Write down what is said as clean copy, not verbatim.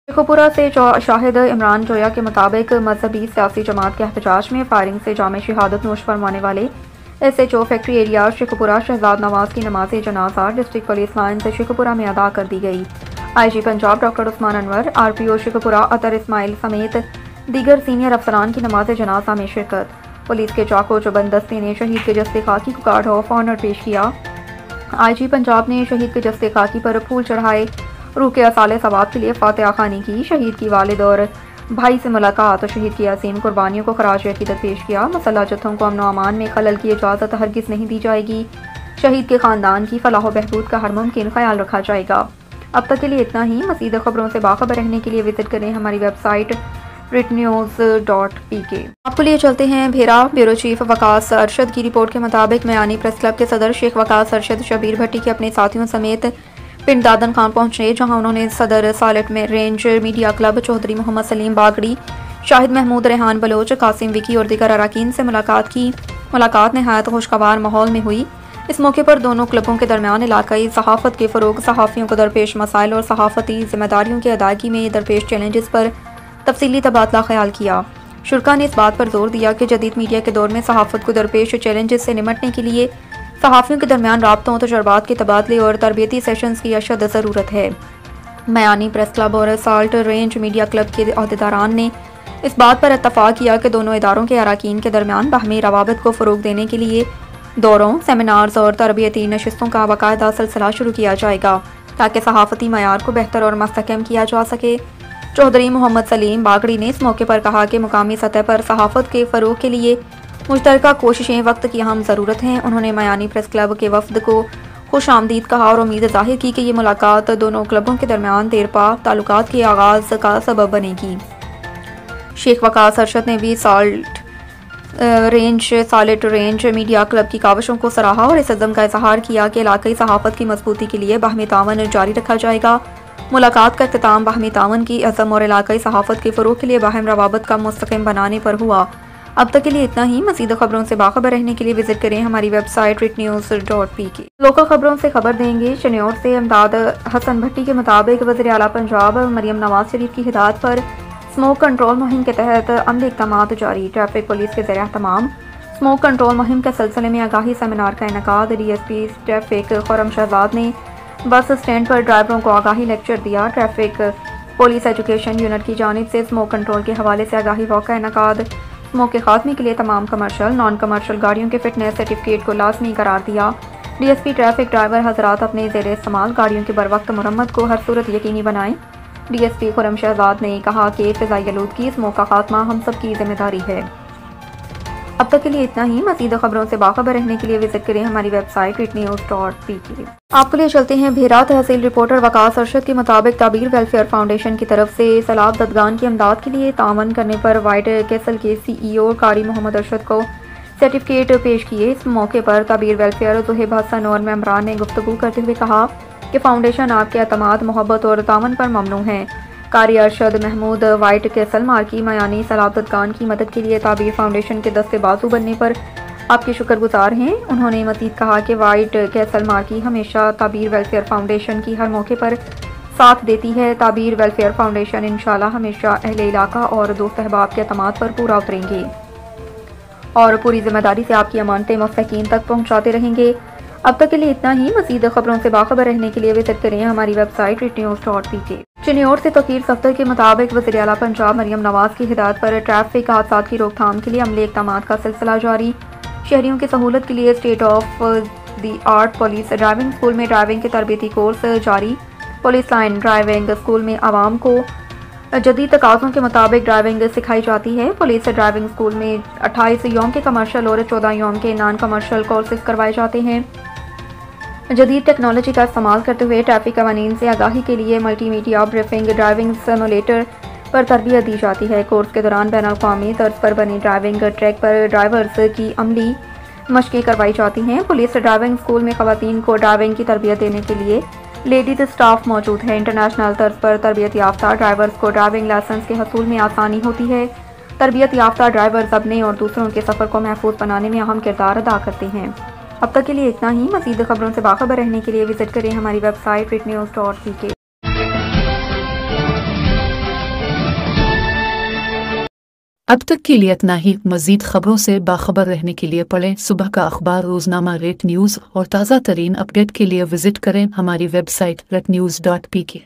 शेखुपुरा से शाहिद इमरान जोया के मुताबिक मजहबी सियासी जमात के एहतजाज में फायरिंग से जाम शहादत नोश फरमाने वाले SHO factory area Sheikhupura Shahzad Nawaz की नमाज जनाजा डिस्ट्रिक्ट पुलिस लाइन से शेखुपुरा में अदा कर दी गई। IG Punjab doctor Usman Anwar, RPO Sheikhupura Athar Ismail समेत दीगर सीनियर अफसरान की नमाज जनाजा में शिरकत। पुलिस के चाको चौबंद दस्ते ने शहीद के जस्ते खाकी को गार्ड ऑफ ऑनर पेश किया। IG पंजाब ने शहीद के जस्ते खाकी पर फूल चढ़ाए। रूह के असाले सवाब के लिए फातिहा खानी की। शहीद की वालिद और भाई से मुलाकात। शहीद की असीम कुर्बानियों को खराज अकीदत पेश किया। मसल्ह जत्थों को अमन व अमान में खलल की इजाज़त हरगिज़ नहीं दी जाएगी। शहीद के ख़ानदान की फलाह बहबूद का हर मुमकिन ख्याल रखा जाएगा। अब तक के लिए इतना ही। मज़ीद खबरों से बाखबर रहने के लिए विजिट करें हमारी वेबसाइट writnews.pk। आपको लिए चलते हैं भेरा। ब्यूरो चीफ वकास अरशद की रिपोर्ट के मुताबिक मयानी प्रेस क्लब के सदर शेख वकास अरशद शबीर भट्टी के अपने साथियों समेत पिंड दादन खान पहुंचे, जहां उन्होंने सदर सालेट में range media club Chaudhry Mohammad Saleem Bagri, Shahid Mahmood, Rehan Baloch, Qasim Vicky और दीगर अरकान से मुलाकात की। मुलाकात नहायत खुशगवार माहौल में हुई। इस मौके पर दोनों क्लबों के दरमियान इलाकाई सहाफ़त के फ़रोग़, सहाफ़ियों को दरपेश मसाइल और सहाफ़ती जिम्मेदारियों की अदायगी में दरपेश चैलेंजेस पर तफसीली तबादला ख्याल किया। शुरा ने इस बात पर जोर दिया कि जदीद मीडिया के दौर में सहाफ़त को दरपेश चैलेंजेस से निमटने के लिए सहाफ़ियों के दरमियान राब्तों, तजुर्बात के तबादले और तरबियती सेशंस की अशद ज़रूरत है। मयानी प्रेस क्लब और साल्ट रेंज मीडिया क्लब के अहदेदारान ने इस बात पर इत्तफ़ाक़ किया कि दोनों इदारों के अरकान के दरमियान बाहमी रवाबत को फ़रोग़ देने के लिए दौरों, सेमिनार्स और तरबियती नशिस्तों का बाकायदा सिलसिला शुरू किया जाएगा, ताकि सहाफ़ती मयार को बेहतर और मस्तहकम किया जा सके। चौधरी मोहम्मद सलीम बागड़ी ने इस मौके पर कहा कि मुकामी सतह पर सहाफ़त के फ़रोग़ के लिए मुश्तरका कोशिशें वक्त की अहम ज़रूरत हैं। उन्होंने मयानी प्रेस क्लब के वफ़द को खुश आमदीद कहा और उम्मीद ज़ाहिर की कि ये मुलाकात दोनों क्लबों के दरमियान देरपा ताल्लुकात के आगाज़ का सबब बनेगी। शेख वकास अरशद ने भी सालेट रेंज मीडिया क्लब की काविशों को सराहा और इस अज़म का इजहार किया कि इलाकाई सहाफ़त की मजबूती के लिए बाहमी तावन जारी रखा जाएगा। मुलाकात का इख्तिताम बाहमी तावन की अज़म और इलाकाई सहाफ़त के फ़रोग़ के लिए बाहम रवाबत का मुस्तक़िम बनाने पर हुआ। अब तक के लिए इतना ही। मज़ीद खबरों से बाखबर रहने के लिए विजिट करें हमारी वेबसाइट writnews.pk। लोकल खबरों से खबर देंगे। शनियोर से इमदाद हसन भट्टी के मुताबिक वज़ीर आला पंजाब मरियम नवाज शरीफ की हिदायत पर स्मोक कंट्रोल मुहिम के तहत अमली इक़दामात जारी। ट्रैफिक पुलिस के ज़ेर एहतमाम स्मोक कंट्रोल मुहिम के सिलसिले में आगाही सेमिनार का इनेकाद। DSP ट्रैफिक खुर्रम शहजाद ने बस स्टैंड पर ड्राइवरों को आगाही लेक्चर दिया। ट्रैफिक पुलिस एजुकेशन यूनिट की जानिब से स्मोक कंट्रोल के हवाले से आगाही वॉक का इनेकाद। स्मोक के खात्मे के लिए तमाम कमर्शल नॉन कमर्शल गाड़ियों के फिटनेस सर्टिफिकेट को लाजमी करार दिया। DSP ट्रैफिक ड्राइवर हजरात अपने ज़ेर इस्तेमाल गाड़ियों की बरवक्त मुरम्मत को हर सूरत यकीनी बनाएं। DSP खुर्रम शहजाद ने कहा कि फ़िज़ाई आलूदगी स्मोक का खात्मा हम सब की जिम्मेदारी है। अब तक के लिए इतना ही। मज़ीद खबरों से बाखबर रहने के लिए विजिट करें हमारी वेबसाइट writnews.pk। आपको लिए चलते हैं भेरा। तहसील रिपोर्टर वकास अरशद के मुताबिक ताबीर वेलफेयर फाउंडेशन की तरफ से सैलाब ज़दगान की इमदाद के लिए तावन करने पर वाइट कैसल के CEO कारी मोहम्मद अरशद को सर्टिफिकेट पेश किए। इस मौके पर ताबीर वेलफेयर ज़ुहैब हसन और मेम्बरान ने गुफ्तगू करते हुए कहा कि फाउंडेशन आपके अतमाद, मोहब्बत और तावन पर ममनू है। Qari Arshad Mahmood white castle marquee मयानी सैलाब ज़दगान की मदद के लिए ताबीर फाउंडेशन के दस्ते बाजू बनने पर आपके शुक्रगुजार हैं। उन्होंने मज़ीद कहा कि वाइट कैसल मार्की हमेशा ताबीर वेलफेयर फाउंडेशन की हर मौके पर साथ देती है। ताबीर वेलफेयर फाउंडेशन इंशाल्लाह हमेशा अहले इलाका और दोस्त अहबाब के अतमाद पर पूरा उतरेंगे और पूरी जिम्मेदारी से आपकी अमानतें मुस्तकीन तक पहुँचाते रहेंगे। अब तक के लिए इतना ही। मज़ीद खबरों से बाखबर रहने के लिए विजिट करें हमारी वेबसाइट writnews.pk। शनियोर से तकीर सफ्तर के मुताबिक वज़ीर आला पंजाब मरियम नवाज की हिदायत पर ट्रैफिक हादसात की रोकथाम के लिए अमली इक़दामात का सिलसिला जारी। शहरियों की सहूलत के लिए state of the art police driving school में ड्राइविंग के तरबियती कोर्स जारी। पुलिस लाइन ड्राइविंग स्कूल में आवाम को जदीद तकाज़ों के मुताबिक ड्राइविंग सिखाई जाती है। पुलिस ड्राइविंग स्कूल में 28 यौम के कमर्शल और 14 यौम के नॉन कमर्शल कोर्सेज करवाए जाते हैं। जदीद टेक्नोलॉजी का इस्तेमाल करते हुए ट्रैफिक कवानीन से आगाही के लिए मल्टीमीडिया ब्रीफिंग ड्राइविंग सिमुलेटर पर तरबियत दी जाती है। कोर्स के दौरान बैनुल-अक़वामी तर्ज पर बने ड्राइविंग ट्रैक पर ड्राइवर्स की अमली मशक़ें करवाई जाती हैं। पुलिस ड्राइविंग स्कूल में ख़वातीन को ड्राइविंग की तरबियत देने के लिए लेडीज़ स्टाफ मौजूद है। इंटरनेशनल तर्ज पर तरबियत याफ्ता ड्राइवर्स को ड्राइविंग लाइसेंस के हसूल में आसानी होती है। तरबियत याफ्ता ड्राइवर्स अपने और दूसरों के सफ़र को महफूज बनाने में अहम किरदार अदा करते हैं। अब तक के लिए इतना ही। मज़ीद खबरों से बाखबर रहने के लिए विजिट करें हमारी वेबसाइट writnews.pk। अब तक के लिए इतना ही। मज़ीद खबरों से बाखबर रहने के लिए पढ़ें सुबह का अखबार, रोजनामा रेट न्यूज़ और ताज़ा तरीन अपडेट के लिए विजिट करें हमारी वेबसाइट retnews.pk।